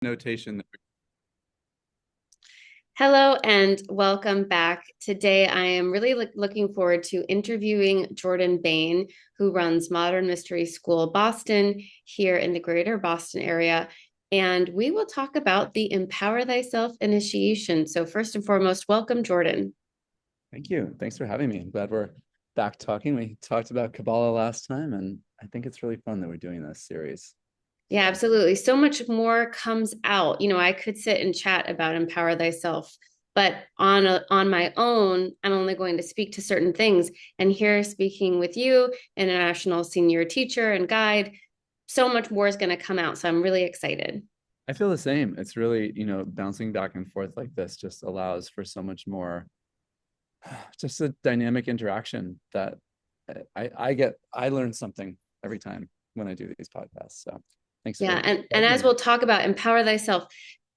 notation that Hello and welcome back. Today, I am really looking forward to interviewing Jordan Bain, who runs Modern Mystery School Boston here in the greater Boston area. And we will talk about the Empower Thyself Initiation. So, first and foremost, welcome, Jordan. Thank you. Thanks for having me. I'm glad we're back talking. We talked about Kabbalah last time, and I think it's really fun that we're doing this series. Yeah, So, absolutely. So much more comes out. I could sit and chat about Empower Thyself, but on my own, I'm only going to speak to certain things. And here, speaking with you, international senior teacher and guide, so much more is going to come out. So I'm really excited. I feel the same. It's really, bouncing back and forth like this just allows for so much more, just a dynamic interaction that I learn something every time when I do these podcasts. So thanks Yeah, for and having as me. we'll talk about Empower Thyself,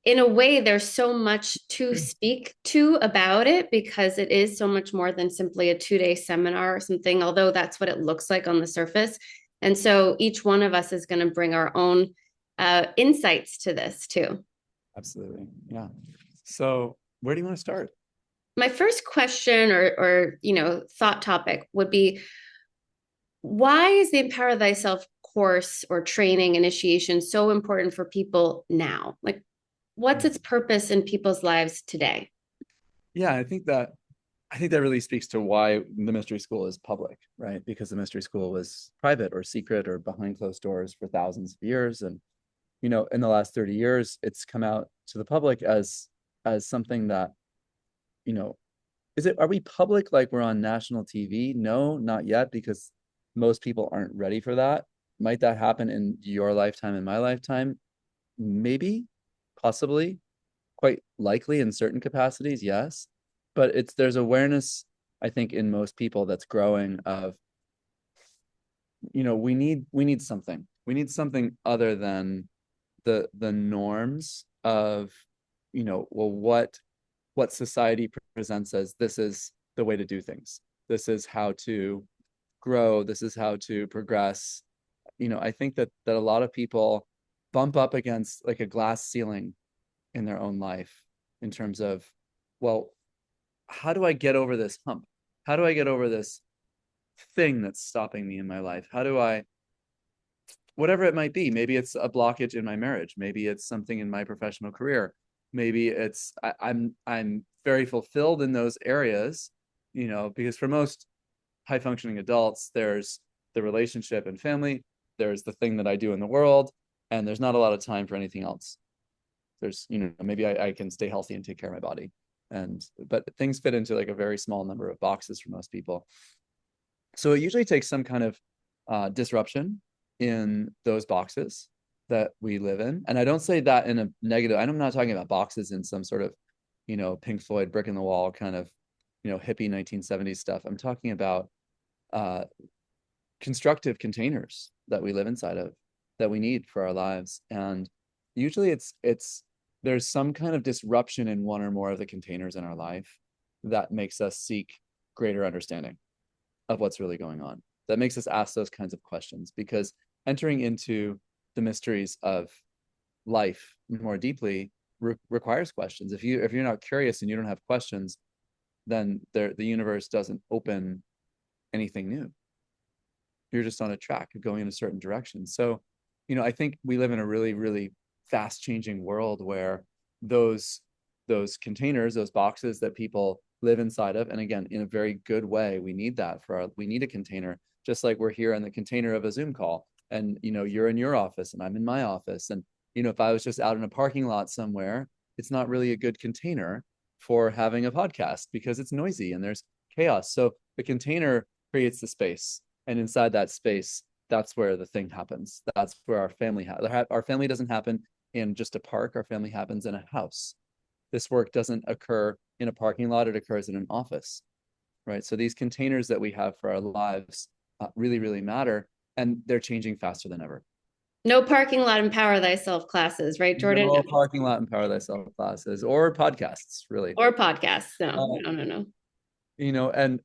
in a way, there's so much to speak to about it because it is so much more than simply a 2 day seminar or something, although that's what it looks like on the surface. And so each one of us is going to bring our own insights to this too. Absolutely. Yeah. So where do you want to start? My first question or thought topic would be, why is the Empower Thyself course or training initiation so important for people now? Like, what's its purpose in people's lives today? Yeah, I think that really speaks to why the mystery school is public, right? Because the mystery school was private or secret or behind closed doors for thousands of years. And, in the last 30 years, it's come out to the public as something that, you know, are we public like we're on national TV? No, not yet, because most people aren't ready for that. Might that happen in your lifetime, in my lifetime? Maybe, possibly, quite likely in certain capacities, yes. But there's awareness, I think, in most people that's growing of, we need something. We need something other than the norms of, well, what society presents as this is the way to do things. This is how to grow. This is how to progress. I think that a lot of people bump up against like a glass ceiling in their own life in terms of, well, how do I get over this hump? How do I get over this thing that's stopping me in my life? How do I, whatever it might be, maybe it's a blockage in my marriage, maybe it's something in my professional career, maybe I'm very fulfilled in those areas, because for most high functioning adults, there's the relationship and family, there's the thing that I do in the world, and there's not a lot of time for anything else. There's, maybe I can stay healthy and take care of my body, but things fit into like a very small number of boxes for most people. So it usually takes some kind of disruption in those boxes that we live in. And I don't say that in a negative, I'm not talking about boxes in some sort of, Pink Floyd brick in the wall kind of, hippie 1970s stuff. I'm talking about uh, constructive containers that we live inside of, that we need for our lives. And usually it's there's some kind of disruption in one or more of the containers in our life that makes us seek greater understanding of what's really going on. That makes us ask those kinds of questions, because entering into the mysteries of life more deeply requires questions. If you're not curious and you don't have questions, then the universe doesn't open anything new. You're just on a track going in a certain direction. So, I think we live in a really, really fast changing world where those those containers, those boxes that people live inside of, and again, in a very good way, we need that we need a container, just like we're here in the container of a Zoom call. And you're in your office and I'm in my office. And if I was just out in a parking lot somewhere, it's not really a good container for having a podcast because it's noisy and there's chaos. So the container creates the space, and inside that space, that's where the thing happens. That's where our family doesn't happen in just a park. Our family happens in a house. This work doesn't occur in a parking lot, it occurs in an office, right? So these containers that we have for our lives really, really matter, and they're changing faster than ever. No parking lot Empower Thyself classes, right, Jordan? No parking lot Empower Thyself classes or podcasts, really. Or podcasts. No, Uh, no, no, no. and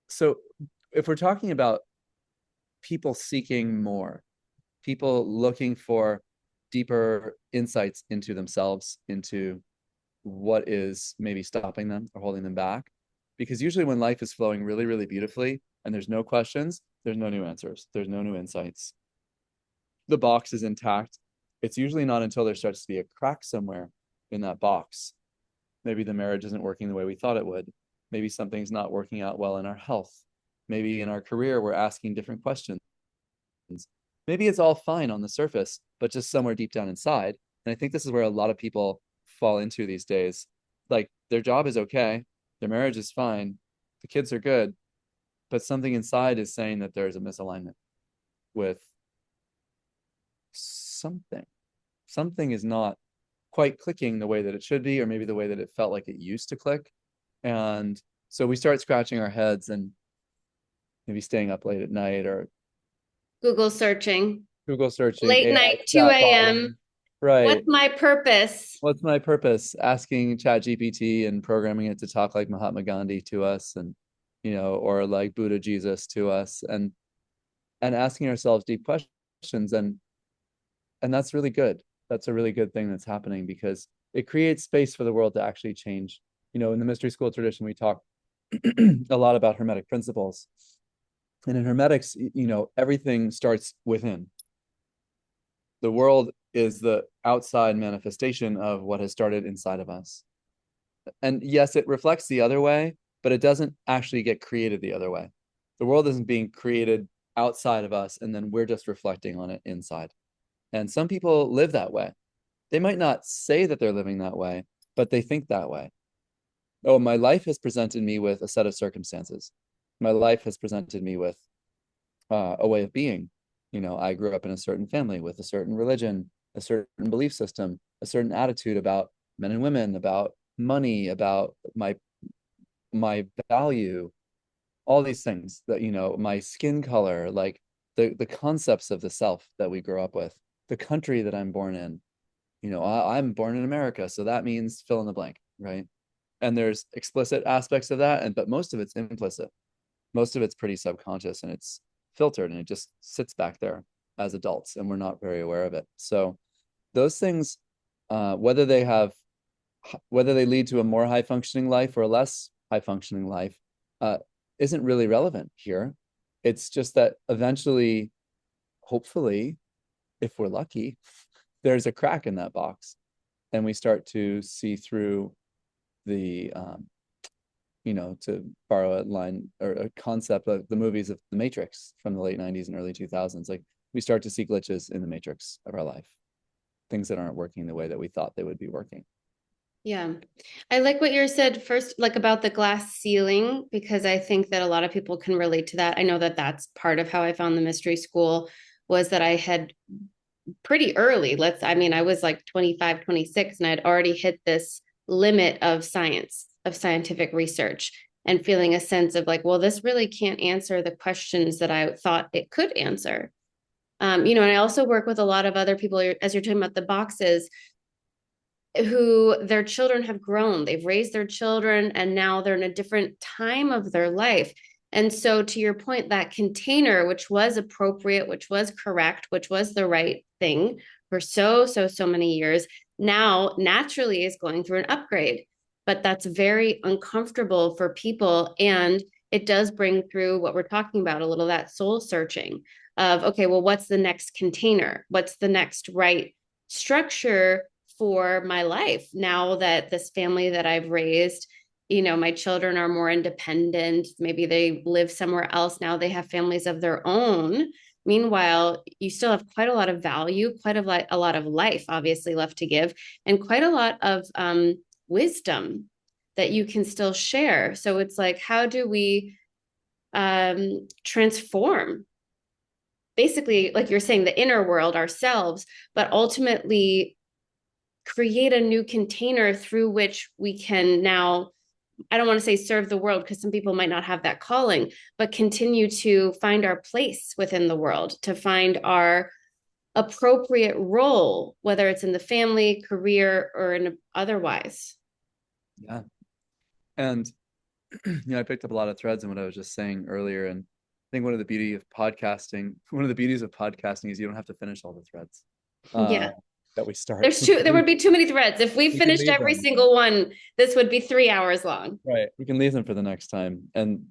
so if we're talking about people seeking more, people looking for deeper insights into themselves, into what is maybe stopping them or holding them back. Because usually when life is flowing really, really beautifully and there's no questions, there's no new answers, there's no new insights. The box is intact. It's usually not until there starts to be a crack somewhere in that box. Maybe the marriage isn't working the way we thought it would. Maybe something's not working out well in our health. Maybe in our career, we're asking different questions. Maybe it's all fine on the surface, but just somewhere deep down inside. And I think this is where a lot of people fall into these days. Like their job is okay, their marriage is fine, the kids are good, but something inside is saying that there's a misalignment with something. Something is not quite clicking the way that it should be, or maybe the way that it felt like it used to click. And so we start scratching our heads and maybe staying up late at night or Google searching, Google searching, late AI night, 2 a.m. chatbotting. Right. What's my purpose? What's my purpose? Asking ChatGPT and programming it to talk like Mahatma Gandhi to us and or like Buddha Jesus to us and asking ourselves deep questions and that's really good. That's a really good thing that's happening because it creates space for the world to actually change. In the mystery school tradition, we talk a lot about hermetic principles. And in hermetics, everything starts within. The world is the outside manifestation of what has started inside of us. And yes, it reflects the other way, but it doesn't actually get created the other way. The world isn't being created outside of us, and then we're just reflecting on it inside. And some people live that way. They might not say that they're living that way, but they think that way. Oh, my life has presented me with a set of circumstances. My life has presented me with a way of being. I grew up in a certain family with a certain religion, a certain belief system, a certain attitude about men and women, about money, about my value, all these things that my skin color, like the concepts of the self that we grow up with, the country that I'm born in. I'm born in America, so that means fill in the blank, right? And there's explicit aspects of that, but most of it's implicit. Most of it's pretty subconscious and it's filtered and it just sits back there as adults and we're not very aware of it. So those things, whether they lead to a more high functioning life or a less high functioning life, isn't really relevant here. It's just that eventually, hopefully, if we're lucky, there's a crack in that box and we start to see through the to borrow a line or a concept of the movies of the Matrix from the late 90s and early 2000s, like we start to see glitches in the matrix of our life, things that aren't working the way that we thought they would be working. Yeah. I like what you said first, like about the glass ceiling, because I think that a lot of people can relate to that. I know that that's part of how I found the mystery school was that I had pretty early, I was like 25, 26, and I'd already hit this limit of science, of scientific research, and feeling a sense of like, well, this really can't answer the questions that I thought it could answer. And I also work with a lot of other people, as you're talking about the boxes, who their children have grown, they've raised their children, and now they're in a different time of their life. And so, to your point, that container, which was appropriate, which was correct, which was the right thing for so many years, now naturally is going through an upgrade. But that's very uncomfortable for people. And it does bring through what we're talking about a little, that soul searching of, okay, well, what's the next container? What's the next right structure for my life now that this family that I've raised, my children are more independent. Maybe they live somewhere else now, they have families of their own. Meanwhile, you still have quite a lot of value, quite a lot of life, obviously, left to give, and quite a lot of wisdom that you can still share. So it's like, how do we transform? Basically, like you're saying, the inner world, ourselves, but ultimately create a new container through which we can now, I don't want to say serve the world because some people might not have that calling, but continue to find our place within the world, to find our appropriate role, whether it's in the family, career, or in otherwise. Yeah. And I picked up a lot of threads in what I was just saying earlier. And I think one of the beauties of podcasting is you don't have to finish all the threads. Yeah. that we start. There would be too many threads. If we We can finished leave every them. single one, this would be 3 hours long. Right. We can leave them for the next time. And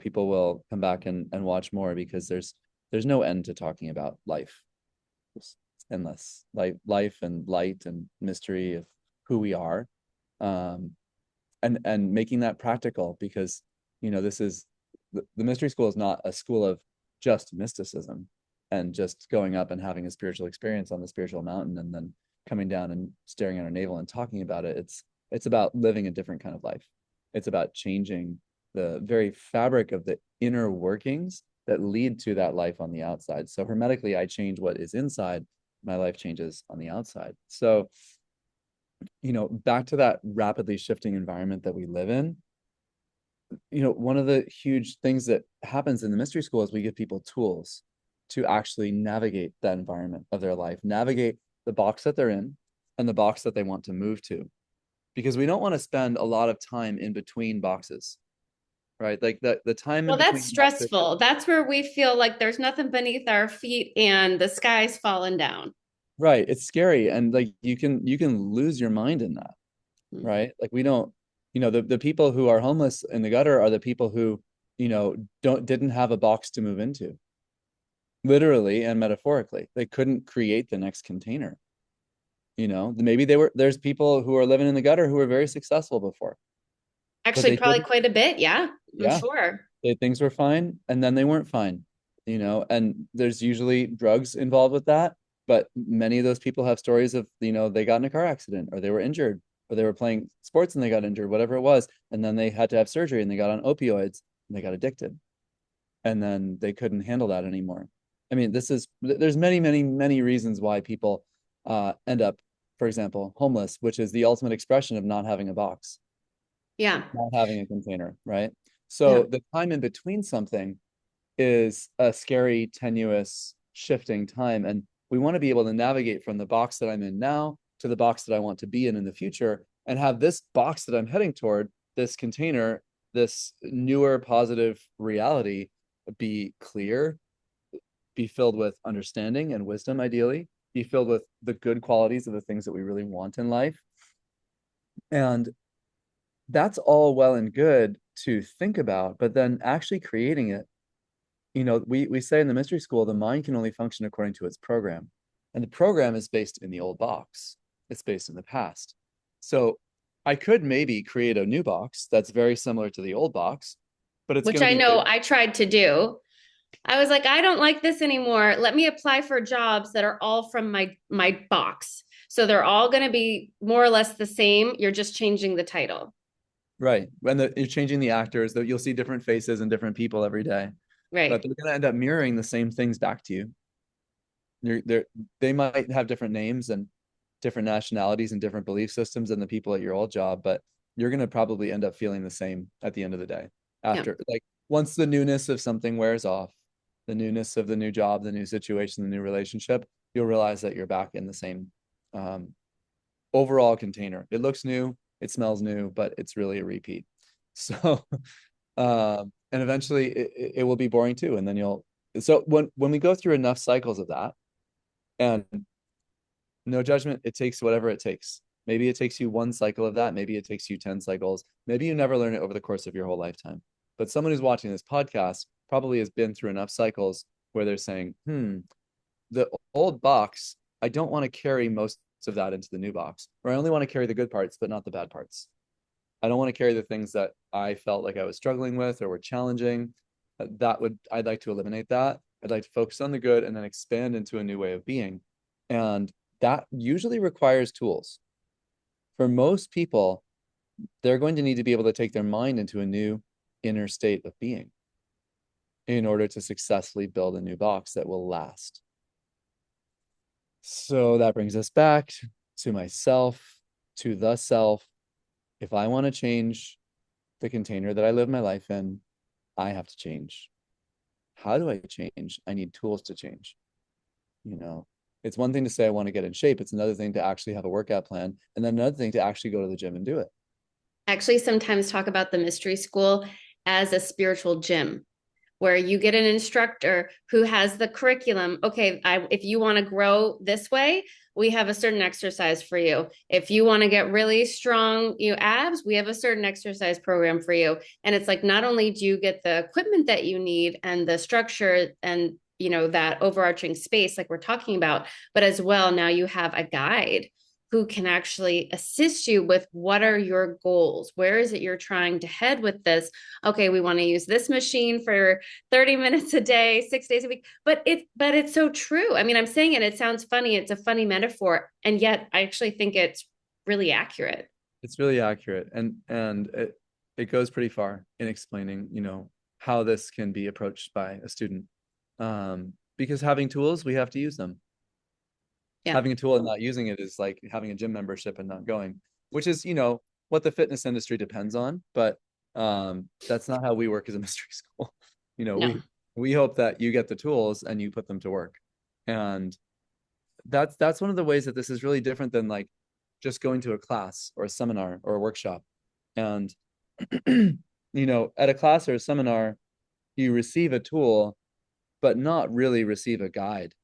people will come back and watch more because there's no end to talking about life. It's endless. Life and light and mystery of who we are. Um, and making that practical because this is the mystery school is not a school of just mysticism and just going up and having a spiritual experience on the spiritual mountain and then coming down and staring at our navel and talking about it. It's about living a different kind of life. It's about changing the very fabric of the inner workings that lead to that life on the outside. So hermetically, I change what is inside, my life changes on the outside. So back to that rapidly shifting environment that we live in, one of the huge things that happens in the mystery school is we give people tools to actually navigate that environment of their life, navigate the box that they're in and the box that they want to move to. Because we don't want to spend a lot of time in between boxes, right? Like the time in Well, that's between boxes. stressful. That's where we feel like there's nothing beneath our feet and the sky's falling down. Right. It's scary. And like you can lose your mind in that, Hmm. right? Like we don't, the people who are homeless in the gutter are the people who, didn't have a box to move into, literally and metaphorically. They couldn't create the next container. Maybe there's people who are living in the gutter who were very successful before, but Actually, they probably couldn't, quite a bit. Yeah, I'm yeah, sure. things were fine and then they weren't fine, and there's usually drugs involved with that. But many of those people have stories of, they got in a car accident or they were injured or they were playing sports and they got injured, whatever it was. And then they had to have surgery and they got on opioids and they got addicted. And then they couldn't handle that anymore. I mean, there's many, many, many reasons why people end up, for example, homeless, which is the ultimate expression of not having a box, Yeah. not having a container, right? Yeah. So the time in between something is a scary, tenuous, shifting time. And we want to be able to navigate from the box that I'm in now to the box that I want to be in the future and have this box that I'm heading toward, this container, this newer positive reality be clear, be filled with understanding and wisdom, ideally, be filled with the good qualities of the things that we really want in life. And that's all well and good to think about, but then actually creating it, we say in the mystery school, the mind can only function according to its program. And the program is based in the old box. It's based in the past. So I could maybe create a new box that's very similar to the old box, but it's Which going to I be know I tried to do. I was like, I don't like this anymore. Let me apply for jobs that are all from my box. So they're all going to be more or less the same. You're just changing the title. right. When you're changing the actors, that you'll see different faces and different people every day, but Right. they're going to end up mirroring the same things back to you. They're, they might have different names and different nationalities and different belief systems than the people at your old job, but you're going to probably end up feeling the same at the end of the day. Yeah. After, like, once the newness of something wears off, the newness of the new job, the new situation, the new relationship, you'll realize that you're back in the same um, overall container. It looks new, it smells new, but it's really a repeat. So, and eventually it will be boring too. And then so when we go through enough cycles of that, and no judgment, it takes whatever it takes. Maybe it takes you one cycle of that. Maybe it takes you 10 cycles. Maybe you never learn it over the course of your whole lifetime. But someone who's watching this podcast probably has been through enough cycles where they're saying, the old box, I don't want to carry most of that into the new box, or I only want to carry the good parts, but not the bad parts. I don't want to carry the things that I felt like I was struggling with or were challenging. I'd like to eliminate that. I'd like to focus on the good and then expand into a new way of being. And that usually requires tools. For most people, they're going to need to be able to take their mind into a new inner state of being in order to successfully build a new box that will last. So that brings us back to myself, to the self. If I want to change the container that I live my life in, I have to change. How do I change? I need tools to change. You know, it's one thing to say I want to get in shape. It's another thing to actually have a workout plan. And then another thing to actually go to the gym and do it. Actually, sometimes talk about the mystery school as a spiritual gym where you get an instructor who has the curriculum. Okay, if you want to grow this way, we have a certain exercise for you. If you want to get really strong, abs, we have a certain exercise program for you. And it's like, not only do you get the equipment that you need and the structure and, that overarching space like we're talking about, but as well, now you have a guide who can actually assist you with what are your goals? Where is it you're trying to head with this? Okay, we want to use this machine for 30 minutes a day, 6 days a week. But it's so true. I mean, I'm saying it sounds funny. It's a funny metaphor, and yet I actually think it's really accurate. It's really accurate, and it goes pretty far in explaining, how this can be approached by a student. Because having tools, we have to use them. Yeah. Having a tool and not using it is like having a gym membership and not going, which is, what the fitness industry depends on. But that's not how we work as a mystery school. You know, No. we hope that you get the tools and you put them to work. And that's one of the ways that this is really different than like just going to a class or a seminar or a workshop. And at a class or a seminar, you receive a tool, but not really receive a guide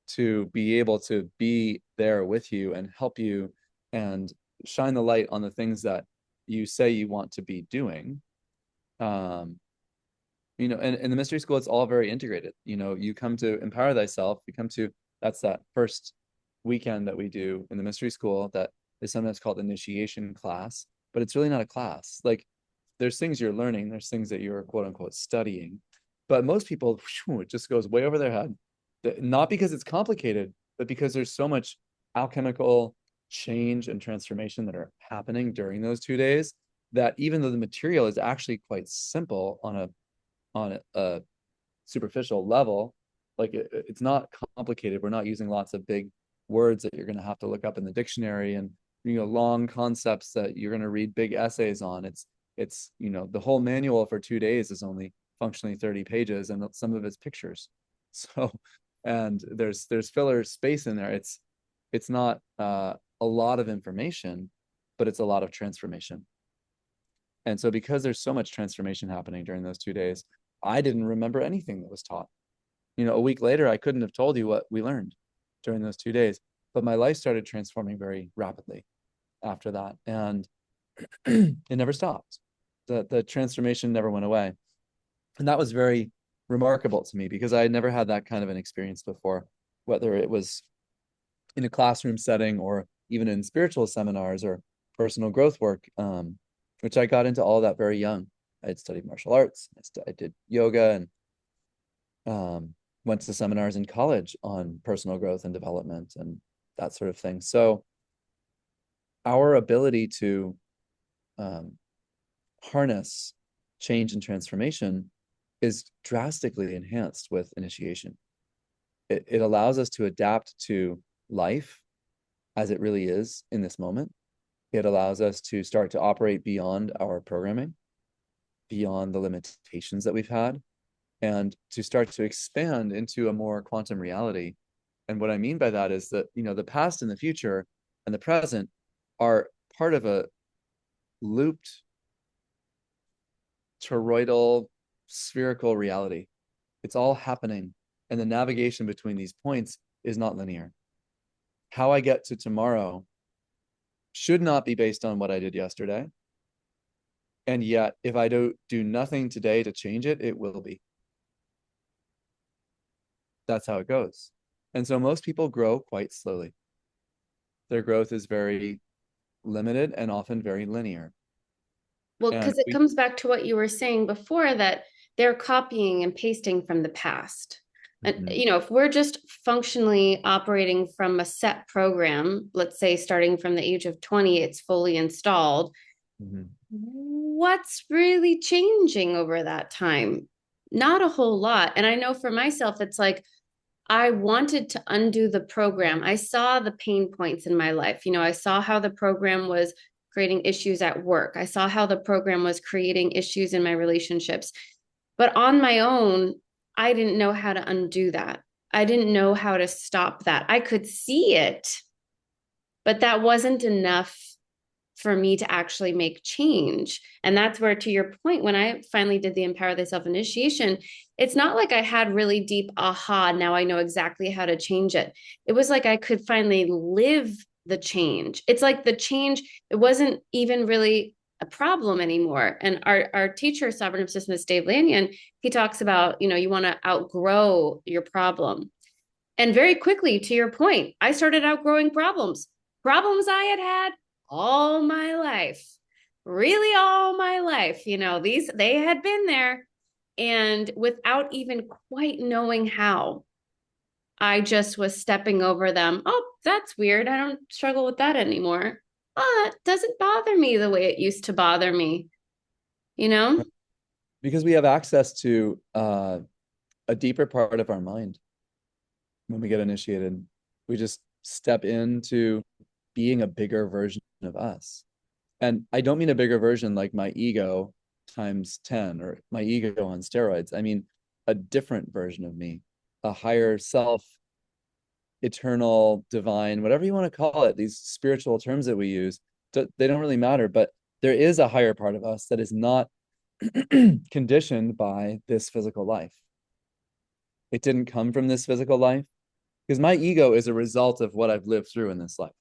to be able to be there with you and help you and shine the light on the things that you say you want to be doing. And in the mystery school, it's all very integrated. You come to empower thyself, you come to, that's that first weekend that we do in the mystery school that is sometimes called initiation class, but it's really not a class. Like there's things you're learning, there's things that you're quote unquote studying, but most people, it just goes way over their head. Not because it's complicated, but because there's so much alchemical change and transformation that are happening during those 2 days that even though the material is actually quite simple on a superficial level, like it's not complicated. We're not using lots of big words that you're going to have to look up in the dictionary and long concepts that you're going to read big essays on. It's the whole manual for 2 days is only functionally 30 pages and some of it's pictures. So and there's filler space in there. It's not a lot of information, but it's a lot of transformation. And so because there's so much transformation happening during those 2 days, I didn't remember anything that was taught. A week later, I couldn't have told you what we learned during those 2 days, but my life started transforming very rapidly after that. And it never stopped. The transformation never went away. And that was very remarkable to me because I had never had that kind of an experience before, whether it was in a classroom setting or even in spiritual seminars or personal growth work, which I got into all that very young. I had studied martial arts, I did yoga, and went to seminars in college on personal growth and development and that sort of thing. So our ability to harness change and transformation is drastically enhanced with initiation. It allows us to adapt to life as it really is in this moment. It allows us to start to operate beyond our programming, beyond the limitations that we've had, and to start to expand into a more quantum reality. And what I mean by that is that, the past and the future and the present are part of a looped toroidal spherical reality. It's all happening. And the navigation between these points is not linear. How I get to tomorrow should not be based on what I did yesterday. And yet, if I do nothing today to change it, it will be. That's how it goes. And so most people grow quite slowly. Their growth is very limited and often very linear. Well, And because it comes back to what you were saying before, that they're copying and pasting from the past. And, Mhm, if we're just functionally operating from a set program, let's say starting from the age of 20, it's fully installed. mhm. What's really changing over that time? Not a whole lot. And I know for myself, it's like I wanted to undo the program. I saw the pain points in my life. I saw how the program was creating issues at work. I saw how the program was creating issues in my relationships. But on my own, I didn't know how to undo that. I didn't know how to stop that. I could see it, but that wasn't enough for me to actually make change. And that's where, to your point, when I finally did the Empower Thyself initiation, it's not like I had really deep aha, now I know exactly how to change it. It was like I could finally live the change. It's like the change, it wasn't even really a problem anymore. And our teacher, sovereign obsessivist Dave Lanyon, he talks about, you want to outgrow your problem. And very quickly, to your point, I started outgrowing problems I had had all my life, really all my life. They had been there. And without even quite knowing how, I just was stepping over them. Oh, that's weird. I don't struggle with that anymore. Oh, that doesn't bother me the way it used to bother me, you know? Because we have access to a deeper part of our mind when we get initiated. We just step into being a bigger version of us. And I don't mean a bigger version like my ego times 10 or my ego on steroids. I mean a different version of me, a higher self, eternal, divine, whatever you want to call it. These spiritual terms that we use, they don't really matter, but there is a higher part of us that is not conditioned by this physical life. It didn't come from this physical life because my ego is a result of what I've lived through in this life.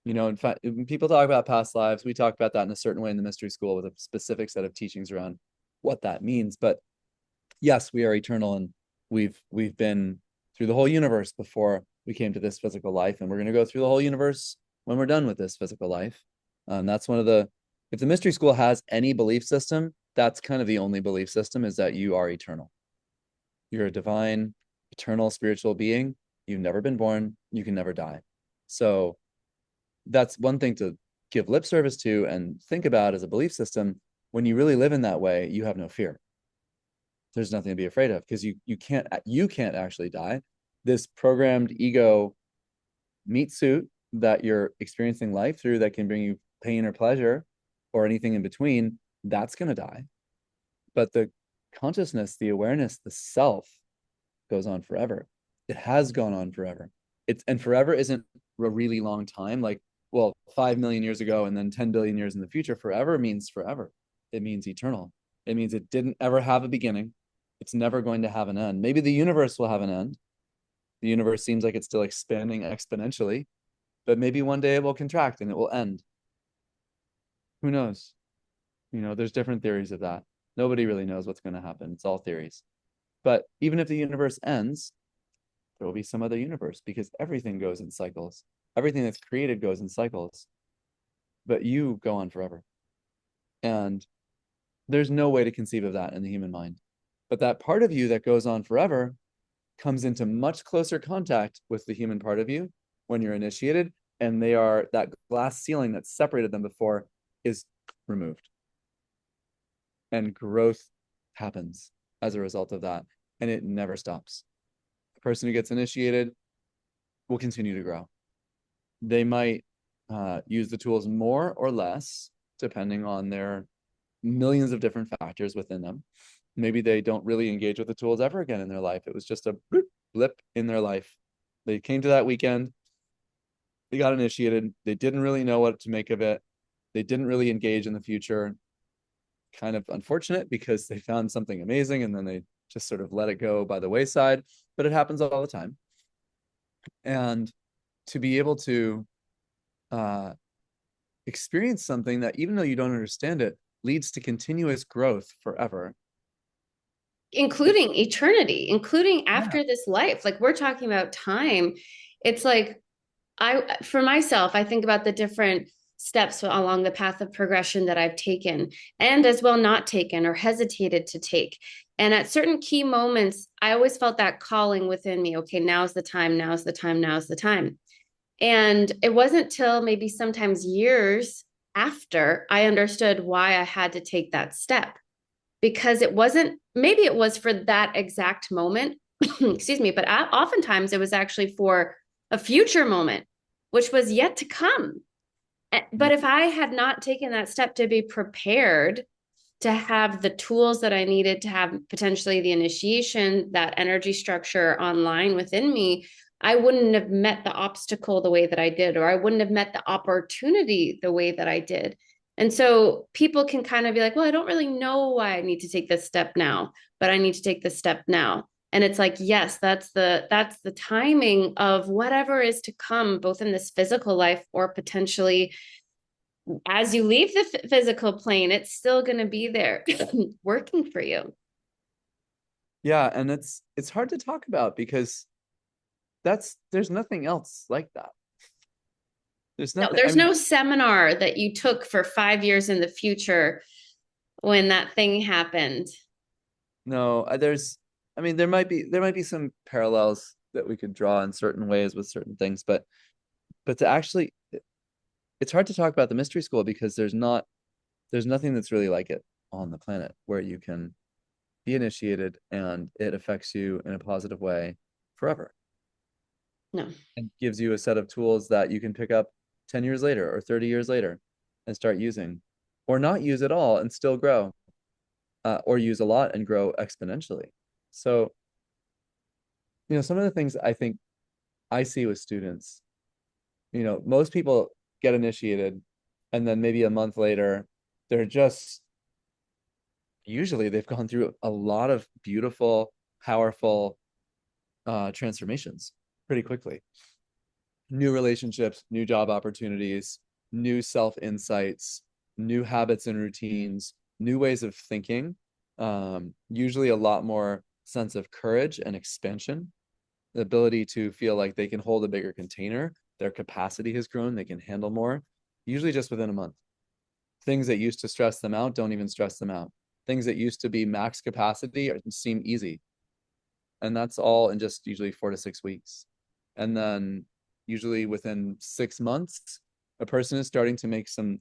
In fact, when people talk about past lives, we talk about that in a certain way in the mystery school with a specific set of teachings around what that means. But yes, we are eternal, and we've been through the whole universe before we came to this physical life, and we're going to go through the whole universe when we're done with this physical life. That's one of the, if the mystery school has any belief system, that's kind of the only belief system, is that you are eternal. You're a divine, eternal spiritual being. You've never been born. You can never die. So that's one thing to give lip service to and think about as a belief system. When you really live in that way, you have no fear. There's nothing to be afraid of because you can't actually die. This programmed ego meat suit that you're experiencing life through, that can bring you pain or pleasure or anything in between, that's going to die. But the consciousness, the awareness, the self goes on forever. It has gone on forever. And forever isn't a really long time. Like, well, 5 million years ago and then 10 billion years in the future. Forever means forever. It means eternal. It means it didn't ever have a beginning. It's never going to have an end. Maybe the universe will have an end. The universe seems like it's still expanding exponentially, but maybe one day it will contract and it will end. Who knows? There's different theories of that. Nobody really knows what's going to happen. It's all theories. But even if the universe ends, there will be some other universe because everything goes in cycles. Everything that's created goes in cycles. But you go on forever. And there's no way to conceive of that in the human mind. But that part of you that goes on forever comes into much closer contact with the human part of you when you're initiated, and that glass ceiling that separated them before is removed. And growth happens as a result of that, and it never stops. The person who gets initiated will continue to grow. They might use the tools more or less, depending on their millions of different factors within them. Maybe they don't really engage with the tools ever again in their life. It was just a blip in their life. They came to that weekend, they got initiated, they didn't really know what to make of it, they didn't really engage in the future. Kind of unfortunate because they found something amazing and then they just sort of let it go by the wayside, but it happens all the time. And to be able to experience something that, even though you don't understand it, leads to continuous growth forever, including eternity, including after this life. Like, we're talking about time. It's like, for myself, I think about the different steps along the path of progression that I've taken, and as well not taken or hesitated to take. And at certain key moments, I always felt that calling within me. Okay, now's the time, now's the time, now's the time. And it wasn't till maybe sometimes years after I understood why I had to take that step, because it wasn't, maybe it was for that exact moment, excuse me, but oftentimes it was actually for a future moment, which was yet to come. But if I had not taken that step to be prepared to have the tools that I needed to have potentially the initiation, that energy structure online within me, I wouldn't have met the obstacle the way that I did, or I wouldn't have met the opportunity the way that I did. And so people can kind of be like, well, I don't really know why I need to take this step now, but I need to take this step now. And it's like, yes, that's the timing of whatever is to come, both in this physical life or potentially as you leave the physical plane, it's still going to be there working for you. Yeah, and it's hard to talk about because there's nothing else like that. There's No, nothing, I there's mean, no seminar that you took for 5 years in the future when that thing happened. no, I mean, there might be some parallels that we could draw in certain ways with certain things, but to actually, it's hard to talk about the mystery school because there's nothing that's really like it on the planet where you can be initiated and it affects you in a positive way forever No. and gives you a set of tools that you can pick up 10 years later or 30 years later and start using, or not use at all and still grow, or use a lot and grow exponentially. So, some of the things I think I see with students, most people get initiated and then maybe a month later, they're just usually they've gone through a lot of beautiful, powerful transformations pretty quickly. New relationships, new job opportunities, new self insights, new habits and routines, new ways of thinking. Usually a lot more sense of courage and expansion, the ability to feel like they can hold a bigger container. Their capacity has grown, they can handle more, usually just within a month. Things that used to stress them out don't even stress them out. Things that used to be max capacity seem easy. And that's all in just usually 4 to 6 weeks. And then usually within 6 months, a person is starting to make some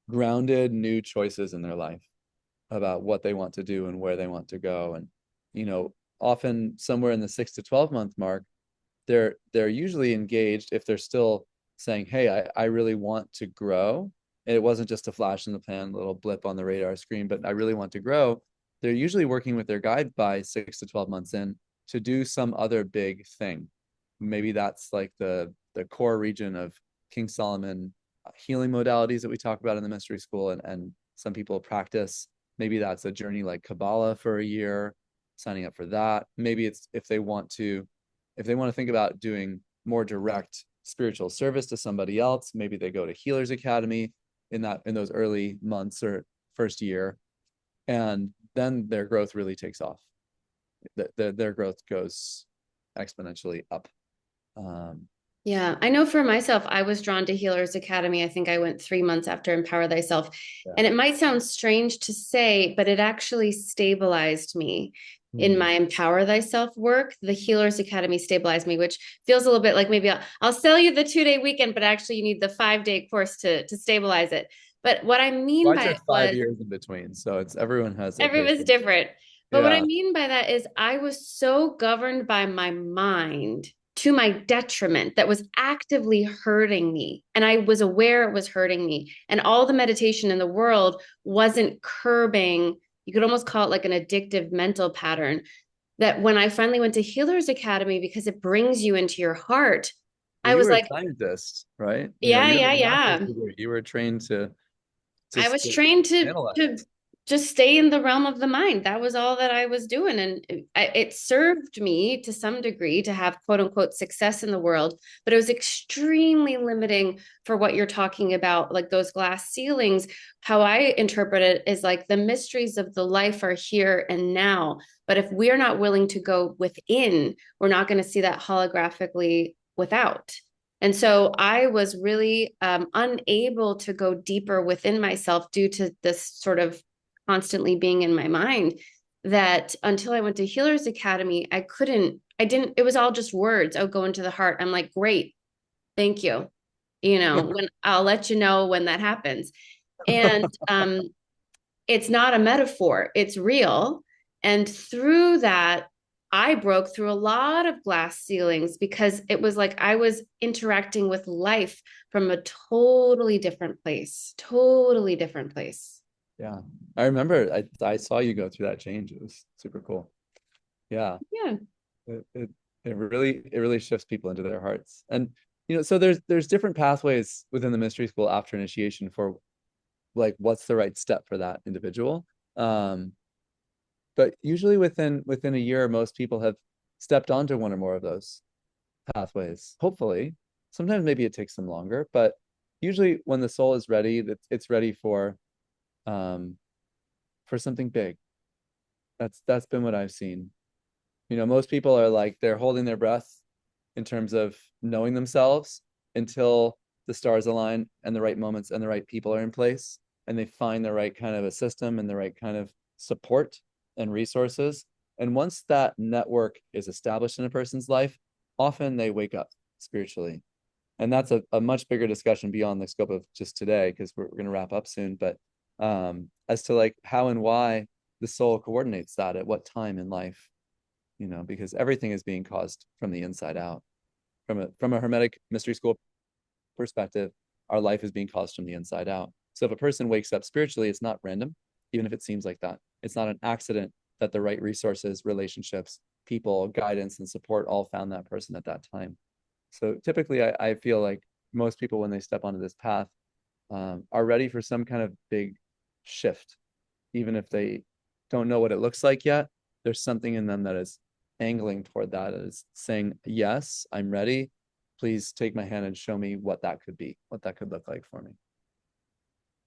grounded new choices in their life about what they want to do and where they want to go. And, often somewhere in the 6 to 12 month mark, they're usually engaged if they're still saying, hey, I really want to grow. And it wasn't just a flash in the pan, little blip on the radar screen, but I really want to grow. They're usually working with their guide by 6 to 12 months in to do some other big thing. Maybe that's like the core region of King Solomon healing modalities that we talk about in the mystery school, and some people practice. Maybe that's a journey like Kabbalah for a year, signing up for that. Maybe it's if they want to think about doing more direct spiritual service to somebody else, maybe they go to Healers Academy in those early months or first year, and then their growth really takes off. Their growth goes exponentially up. Um, Yeah, I know for myself, I was drawn to Healers Academy. I think I went 3 months after Empower Thyself. yeah. And it might sound strange to say, but it actually stabilized me in Mm. my Empower Thyself work. The Healers Academy stabilized me, which feels a little bit like maybe I'll sell you the 2 day weekend, but actually you need the 5 day course to stabilize it. But what I mean Well, I by it took five was years in between, so it's everyone has their everyone's patience. different. But what I Yeah. mean by that is I was so governed by my mind to my detriment that was actively hurting me. And I was aware it was hurting me. And all the meditation in the world wasn't curbing, you could almost call it like an addictive mental pattern. That when I finally went to Healers Academy, because it brings you into your heart, Well, I you was were a like, scientist, right? yeah, You have yeah, a master's yeah. degree. You were trained to, I was to trained analyze. to just stay in the realm of the mind. That was all that I was doing, and it served me to some degree to have quote unquote success in the world. But it was extremely limiting for what you're talking about, like those glass ceilings. How I interpret it is like the mysteries of the life are here and now. But if we're not willing to go within, we're not going to see that holographically without. And so I was really unable to go deeper within myself due to this sort of constantly being in my mind. That until I went to Healers Academy, I didn't, it was all just words. Oh, go into the heart. I'm like, great, thank you. When I'll let you know when that happens. And it's not a metaphor, it's real. And through that, I broke through a lot of glass ceilings because it was like I was interacting with life from a totally different place, totally different place. Yeah. I remember I saw you go through that change. It was super cool. Yeah. Yeah. It It really shifts people into their hearts. And so there's different pathways within the mystery school after initiation for like what's the right step for that individual. Um, but usually within a year, most people have stepped onto one or more of those pathways. Hopefully, sometimes maybe it takes them longer, but usually when the soul is ready, that it's ready um, for something big. That's been what I've seen. Most people are like they're holding their breath in terms of knowing themselves until the stars align and the right moments and the right people are in place and they find the right kind of a system and the right kind of support and resources. And once that network is established in a person's life, often they wake up spiritually. And that's a much bigger discussion beyond the scope of just today because we're going to wrap up soon. But as to like how and why the soul coordinates that at what time in life, because everything is being caused from the inside out. From a Hermetic mystery school perspective, our life is being caused from the inside out. So if a person wakes up spiritually, it's not random, even if it seems like that. It's not an accident that the right resources, relationships, people, guidance, and support all found that person at that time. So typically, I feel like most people, when they step onto this path, are ready for some kind of big shift, even if they don't know what it looks like yet. There's something in them that is angling toward that, is saying, yes, I'm ready. Please take my hand and show me what that could be, what that could look like for me.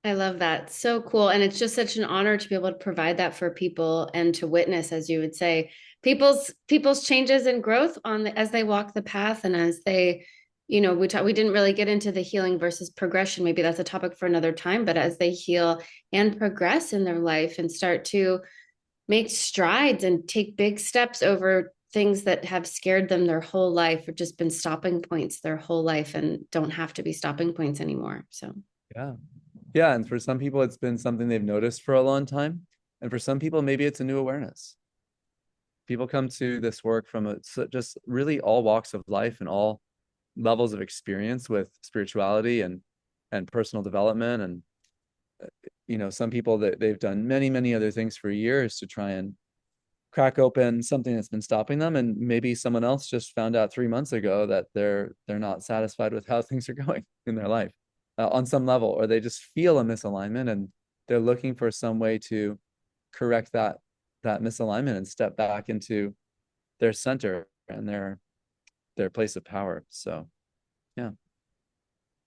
I love that. So cool. And it's just such an honor to be able to provide that for people and to witness, as you would say, people's changes and growth as they walk the path and as they, we didn't really get into the healing versus progression. Maybe that's a topic for another time, but as they heal and progress in their life and start to make strides and take big steps over things that have scared them their whole life or just been stopping points their whole life and don't have to be stopping points anymore. So Yeah. Yeah. And for some people, it's been something they've noticed for a long time. And for some people, maybe it's a new awareness. People come to this work from just really all walks of life and all levels of experience with spirituality and personal development. And some people that they've done many other things for years to try and crack open something that's been stopping them, and maybe someone else just found out 3 months ago that they're not satisfied with how things are going in their life on some level, or they just feel a misalignment and they're looking for some way to correct that misalignment and step back into their center and their place of power. So yeah.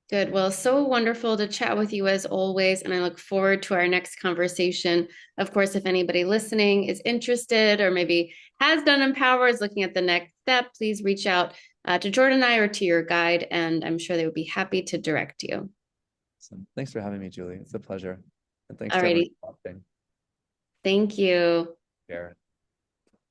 good. Well, so wonderful to chat with you as always. And I look forward to our next conversation. Of course, if anybody listening is interested or maybe has done Empower, is looking at the next step, please reach out to Jordan and I or to your guide. And I'm sure they would be happy to direct you. So thanks for having me, Julie. It's a pleasure. And thanks to everyone Alrighty. watching. Thank you. Care.